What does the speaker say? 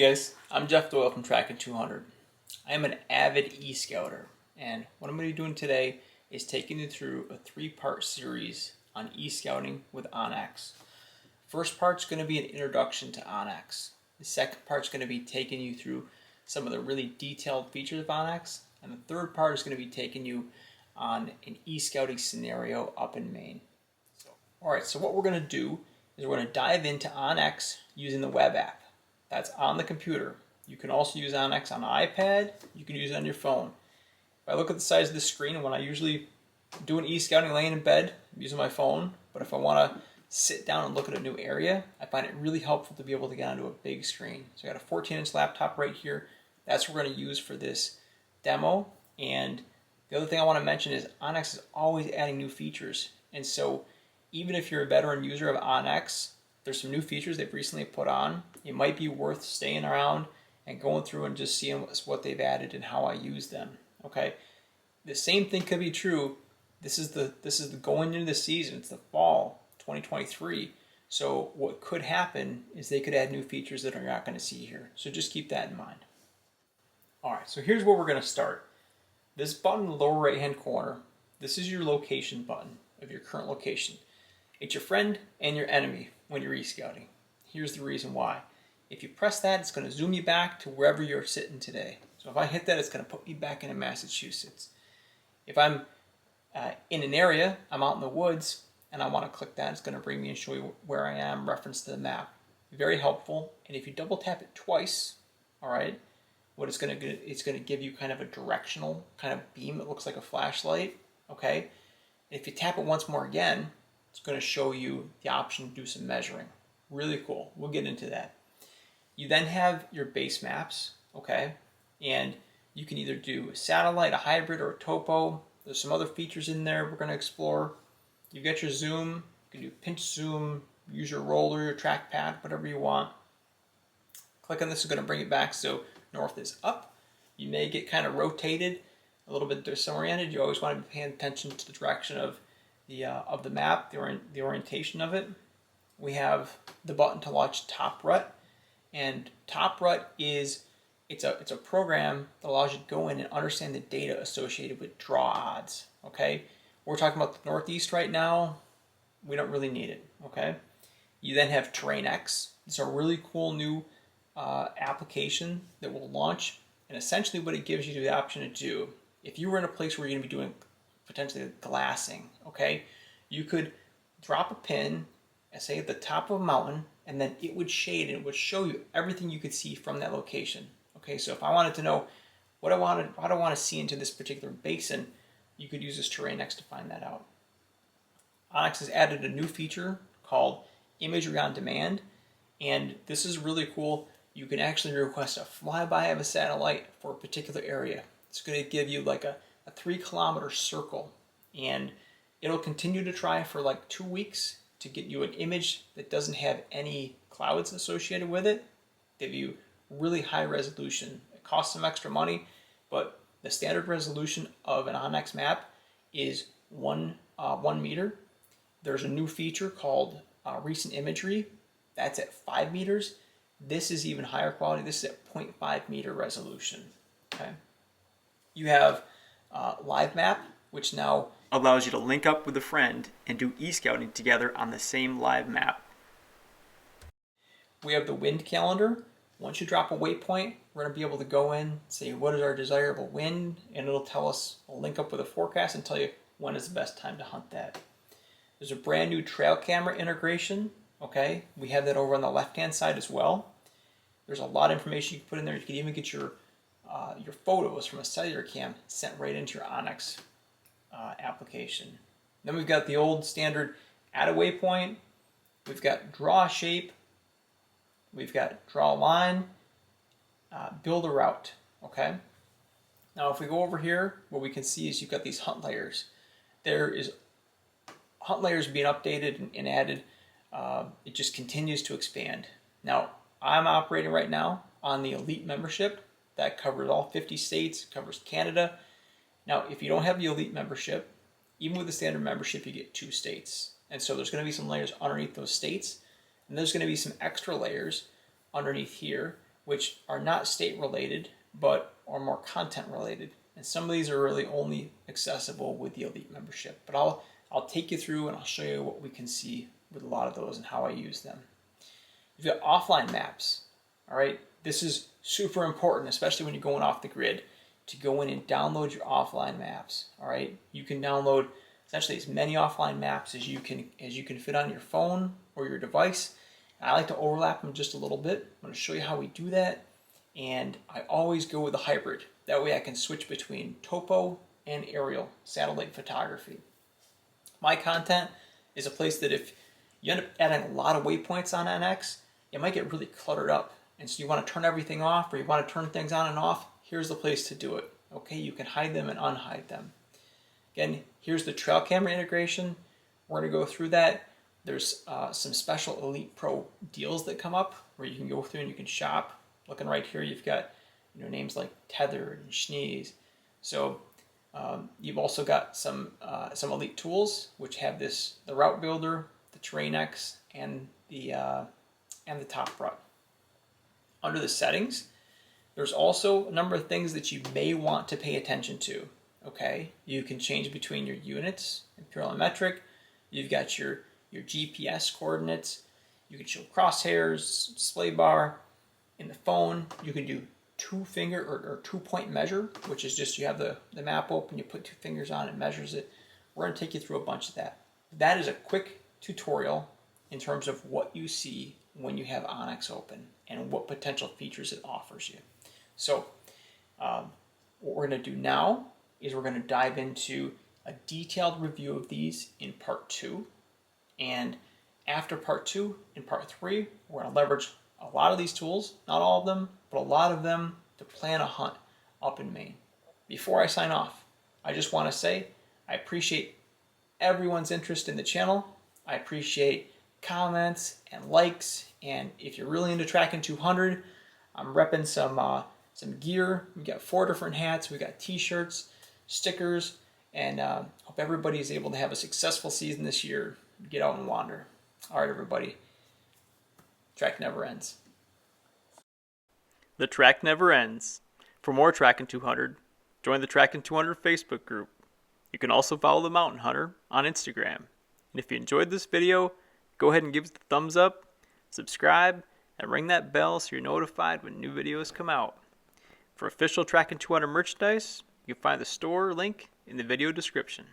guys, I'm Jeff Doyle from Tracking 200. I am an avid e-scouter, and what I'm going to be doing today is taking you through a 3-part series on e-scouting with OnX. First part's going to be an introduction to OnX. The second part's going to be taking you through some of the really detailed features of OnX, and the third part is going to be taking you on an e-scouting scenario up in Maine. Alright, so what we're going to do is we're going to dive into OnX using the web app. That's on the computer. You can also use OnX on an iPad. You can use it on your phone. If I look at the size of the screen, and when I usually do an e-scouting laying in bed, I'm using my phone. But if I want to sit down and look at a new area, I find it really helpful to be able to get onto a big screen. So I got a 14-inch laptop right here. That's what we're going to use for this demo. And the other thing I want to mention is OnX is always adding new features. And so even if you're a veteran user of OnX, there's some new features they've recently put on. It might be worth staying around and going through and just seeing what they've added and how I use them. Okay, the same thing could be true. This is the going into the season. It's the fall 2023. So what could happen is they could add new features that you're not going to see here. So just keep that in mind. All right, so here's where we're going to start. This button in the lower right hand corner, this is your location button of your current location. It's your friend and your enemy when you're e-scouting. Here's the reason why. If you press that, it's going to zoom you back to wherever you're sitting today. So if I hit that, it's going to put me back into Massachusetts. If I'm in an area, I'm out in the woods, and I want to click that, it's going to bring me and show you where I am, reference to the map. Very helpful. And if you double tap it twice, all right, what it's going to do, it's going to give you kind of a directional kind of beam that looks like a flashlight. Okay. And if you tap it once more again, it's going to show you the option to do some measuring. Really cool. We'll get into that. You then have your base maps, okay? And you can either do a satellite, a hybrid, or a topo. There's some other features in there we're going to explore. You get your zoom. You can do pinch zoom, use your roller, your trackpad, whatever you want. Click on this, is going to bring it back. So north is up. You may get kind of rotated, a little bit disoriented. You always want to be paying attention to the direction of the map, the orientation of it. We have the button to launch Top Rut, and Top Rut is it's a program that allows you to go in and understand the data associated with draw odds. Okay, we're talking about the Northeast right now. We don't really need it. Okay, you then have TerrainX. It's a really cool new application that will launch, and essentially what it gives you the option to do, if you were in a place where you're going to be doing potentially glassing, okay, you could drop a pin, say at the top of a mountain, and then it would shade and it would show you everything you could see from that location. Okay, so if I wanted to know what I want to see into this particular basin, you could use this TerrainX to find that out. OnX has added a new feature called Imagery on Demand, and this is really cool. You can actually request a flyby of a satellite for a particular area. It's going to give you like a 3-kilometer circle, and it'll continue to try for like 2 weeks to get you an image that doesn't have any clouds associated with it. Give you really high resolution. It costs some extra money, but the standard resolution of an OnX map is 1 meter. There's a new feature called recent imagery. That's at 5 meters. This is even higher quality. This is at 0.5 meter resolution. Okay. You have Live Map, which now allows you to link up with a friend and do e-scouting together on the same live map. We have the wind calendar. Once you drop a waypoint, we're going to be able to go in, say what is our desirable wind, and it'll tell us, we'll link up with a forecast and tell you when is the best time to hunt that. There's a brand new trail camera integration. Okay, we have that over on the left-hand side as well. There's a lot of information you can put in there. You can even get your photos from a cellular cam sent right into your OnX application. Then we've got the old standard add a waypoint. We've got draw a shape. We've got draw a line, build a route. Okay. Now if we go over here, what we can see is you've got these hunt layers. There is hunt layers being updated and added. It just continues to expand. Now I'm operating right now on the Elite membership. That covers all 50 states, covers Canada. Now, if you don't have the Elite membership, even with the standard membership, you get 2 states. And so there's going to be some layers underneath those states, and there's going to be some extra layers underneath here which are not state related, but are more content related. And some of these are really only accessible with the Elite membership. But I'll take you through and I'll show you what we can see with a lot of those and how I use them. You've got offline maps. All right, this is super important, especially when you're going off the grid, to go in and download your offline maps. All right, you can download essentially as many offline maps as you can fit on your phone or your device. I like to overlap them just a little bit. I'm going to show you how we do that, and I always go with a hybrid. That way I can switch between topo and aerial satellite photography. My content is a place that if you end up adding a lot of waypoints on OnX, it might get really cluttered up. And so you want to turn everything off, or you want to turn things on and off, here's the place to do it. Okay, you can hide them and unhide them. Again, here's the trail camera integration. We're going to go through that. There's some special Elite Pro deals that come up where you can go through and you can shop. Looking right here, you've got names like Tether and Schneeze. So you've also got some Elite tools which have the Route Builder, the TerrainX, and the Top Rut. Under the settings, there's also a number of things that you may want to pay attention to. Okay, you can change between your units, imperial and metric. You've got your GPS coordinates. You can show crosshairs, display bar. In the phone, you can do two-finger or two-point measure, which is just you have the map open, you put two fingers on it, measures it. We're going to take you through a bunch of that. That is a quick tutorial in terms of what you see when you have OnX open and what potential features it offers you. So what we're going to do now is we're going to dive into a detailed review of these in part 2. And after part 2, in part 3, we're going to leverage a lot of these tools, not all of them, but a lot of them to plan a hunt up in Maine. Before I sign off, I just want to say I appreciate everyone's interest in the channel. I appreciate comments and likes, and if you're really into Tracking 200, I'm repping some gear. We got 4 different hats, we got t-shirts, stickers, and hope everybody is able to have a successful season this year. Get out and wander. All right, everybody. Track never ends. The track never ends. For more Tracking 200, join the Tracking 200 Facebook group. You can also follow the Mountain Hunter on Instagram. And if you enjoyed this video, go ahead and give us the thumbs up, subscribe, and ring that bell so you're notified when new videos come out. For official Tracking 200 merchandise, you can find the store link in the video description.